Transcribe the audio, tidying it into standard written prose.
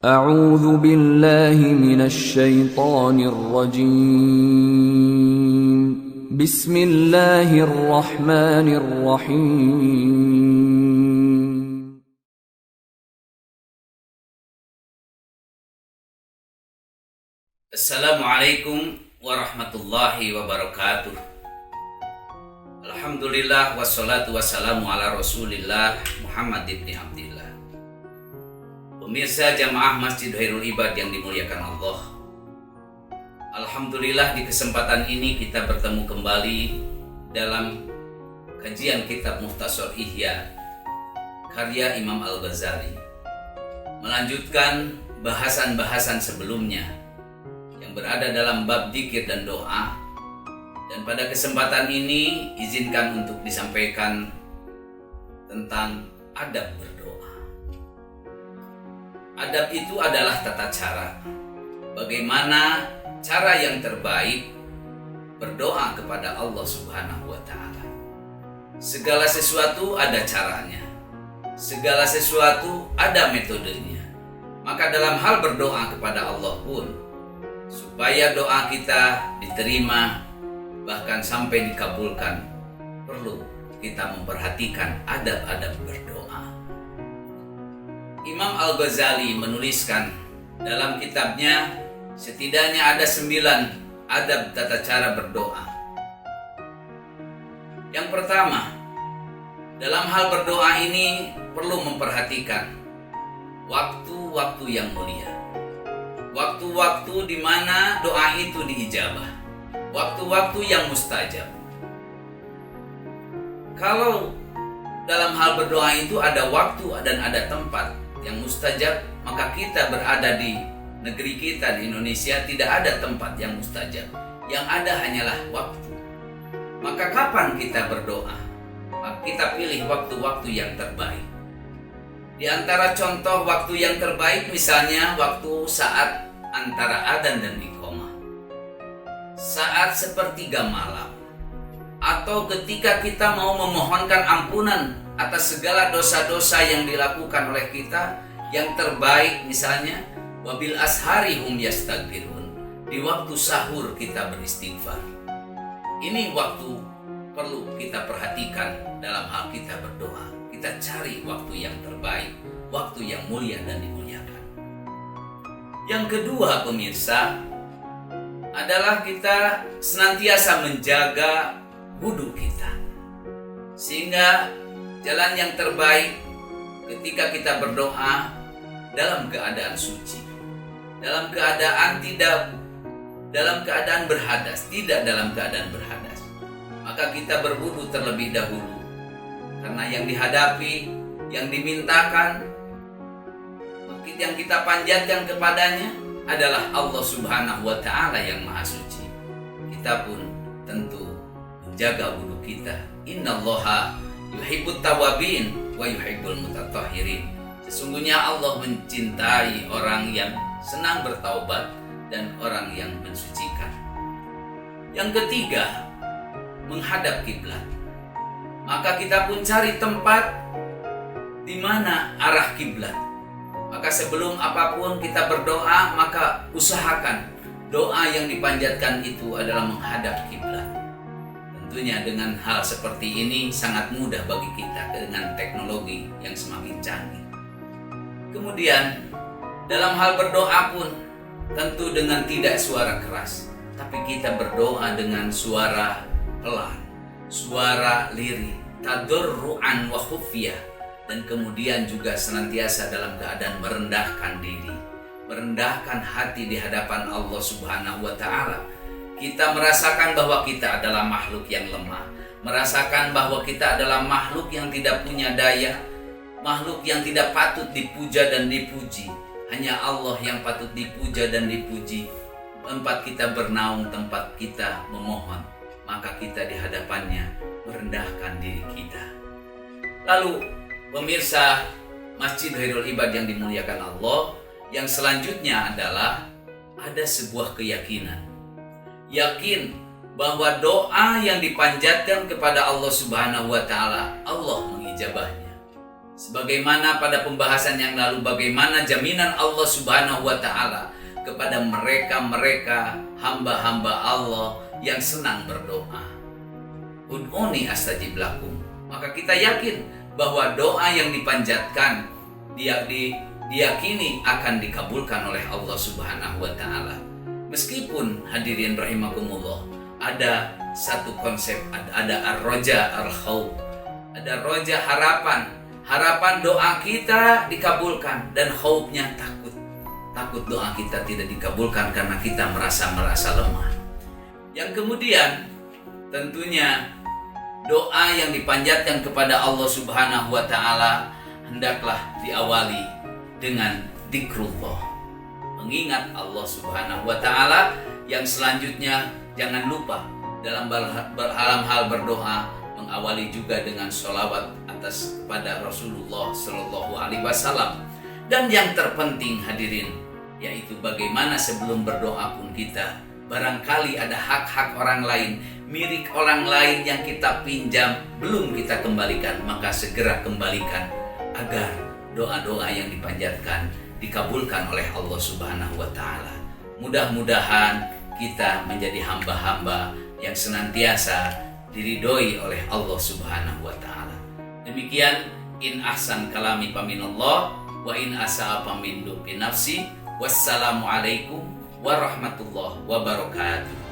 أعوذ بالله من الشيطان الرجيم بسم الله الرحمن الرحيم Assalamualaikum warahmatullahi wabarakatuh. Alhamdulillah wassalatu wassalamu ala rasulillah Muhammad ibn Abdillah. Pemirsa jamaah Masjid Khairul Ibad yang dimuliakan Allah, alhamdulillah di kesempatan ini kita bertemu kembali dalam kajian kitab Mukhtasar Ihya karya Imam Al-Ghazali, melanjutkan bahasan-bahasan sebelumnya yang berada dalam bab dzikir dan doa. Dan pada kesempatan ini izinkan untuk disampaikan tentang adab berdoa. Adab itu adalah tata cara, bagaimana cara yang terbaik berdoa kepada Allah Subhanahu wa Ta'ala. Segala sesuatu ada caranya, segala sesuatu ada metodenya. Maka dalam hal berdoa kepada Allah pun, supaya doa kita diterima bahkan sampai dikabulkan, perlu kita memperhatikan adab-adab berdoa. Imam Al-Ghazali menuliskan dalam kitabnya setidaknya ada 9 adab tata cara berdoa. Yang pertama, dalam hal berdoa ini perlu memperhatikan waktu-waktu yang mulia, waktu-waktu di mana doa itu diijabah, waktu-waktu yang mustajab. Kalau dalam hal berdoa itu ada waktu dan ada tempat yang mustajab, maka kita berada di negeri kita di Indonesia tidak ada tempat yang mustajab, yang ada hanyalah waktu. Maka kapan kita berdoa? Maka kita pilih waktu-waktu yang terbaik. Di antara contoh waktu yang terbaik misalnya waktu saat antara adzan dan iqamah, saat sepertiga malam, atau ketika kita mau memohonkan ampunan atas segala dosa-dosa yang dilakukan oleh kita. Yang terbaik misalnya wabil ashari hum yastaghfirun, di waktu sahur kita beristighfar. Ini waktu perlu kita perhatikan dalam hal kita berdoa. Kita cari waktu yang terbaik, waktu yang mulia dan dimuliakan. Yang kedua pemirsa, adalah kita senantiasa menjaga wudu kita, sehingga jalan yang terbaik ketika kita berdoa dalam keadaan suci, dalam keadaan berhadas, tidak dalam keadaan berhadas. Maka kita berwudu terlebih dahulu, karena yang dihadapi, yang dimintakan, yang kita panjatkan kepadanya adalah Allah Subhanahu wa Ta'ala yang Maha Suci. Kita pun tentu menjaga wudu kita. Innallaha yuhibbut tawabin wa yuhibbul mutatahhirin. Sesungguhnya Allah mencintai orang yang senang bertaubat dan orang yang mensucikan. Yang ketiga, menghadap kiblat. Maka kita pun cari tempat di mana arah kiblat. Maka sebelum apapun kita berdoa, maka usahakan doa yang dipanjatkan itu adalah menghadap kiblat. Tentunya dengan hal seperti ini sangat mudah bagi kita dengan teknologi yang semakin canggih. Kemudian dalam hal berdoa pun tentu dengan tidak suara keras, tapi kita berdoa dengan suara pelan, suara lirih, tadarruan wa khufyah, dan kemudian juga senantiasa dalam keadaan merendahkan diri, merendahkan hati di hadapan Allah Subhanahu wa Ta'ala. Kita merasakan bahwa kita adalah makhluk yang lemah, merasakan bahwa kita adalah makhluk yang tidak punya daya, makhluk yang tidak patut dipuja dan dipuji. Hanya Allah yang patut dipuja dan dipuji. Tempat kita bernaung, tempat kita memohon, maka kita di hadapannya merendahkan diri kita. Lalu pemirsa Masjid Khairul Ibad yang dimuliakan Allah, yang selanjutnya adalah ada sebuah keyakinan. Yakin bahwa doa yang dipanjatkan kepada Allah Subhanahu wa Ta'ala, Allah mengijabahnya. Sebagaimana pada pembahasan yang lalu, bagaimana jaminan Allah Subhanahu wa Ta'ala kepada mereka-mereka hamba-hamba Allah yang senang berdoa. Ud'uni astajib lakum. Maka kita yakin bahwa doa yang dipanjatkan diyakini akan dikabulkan oleh Allah Subhanahu wa Ta'ala. Meskipun hadirin rahimakumullah, ada satu konsep, ada ar-roja al-khawf, ada roja harapan doa kita dikabulkan, dan khaufnya takut doa kita tidak dikabulkan karena kita merasa lemah. Yang kemudian tentunya doa yang dipanjatkan kepada Allah Subhanahu wa Ta'ala hendaklah diawali dengan dzikrullah, mengingat Allah Subhanahu wa Ta'ala. Yang selanjutnya jangan lupa dalam hal berdoa mengawali juga dengan sholawat atas kepada Rasulullah Shallallahu Alaihi Wasallam. Dan yang terpenting hadirin, yaitu bagaimana sebelum berdoa pun kita barangkali ada hak-hak orang lain, milik orang lain yang kita pinjam belum kita kembalikan, maka segera kembalikan agar doa-doa yang dipanjatkan dikabulkan oleh Allah Subhanahu wa Ta'ala. Mudah-mudahan kita menjadi hamba-hamba yang senantiasa diridhoi oleh Allah Subhanahu wa Ta'ala. Demikian, in ahsan kalami paminallah wa in asa'a pamin nafsi. Wassalamualaikum warahmatullahi wabarakatuh.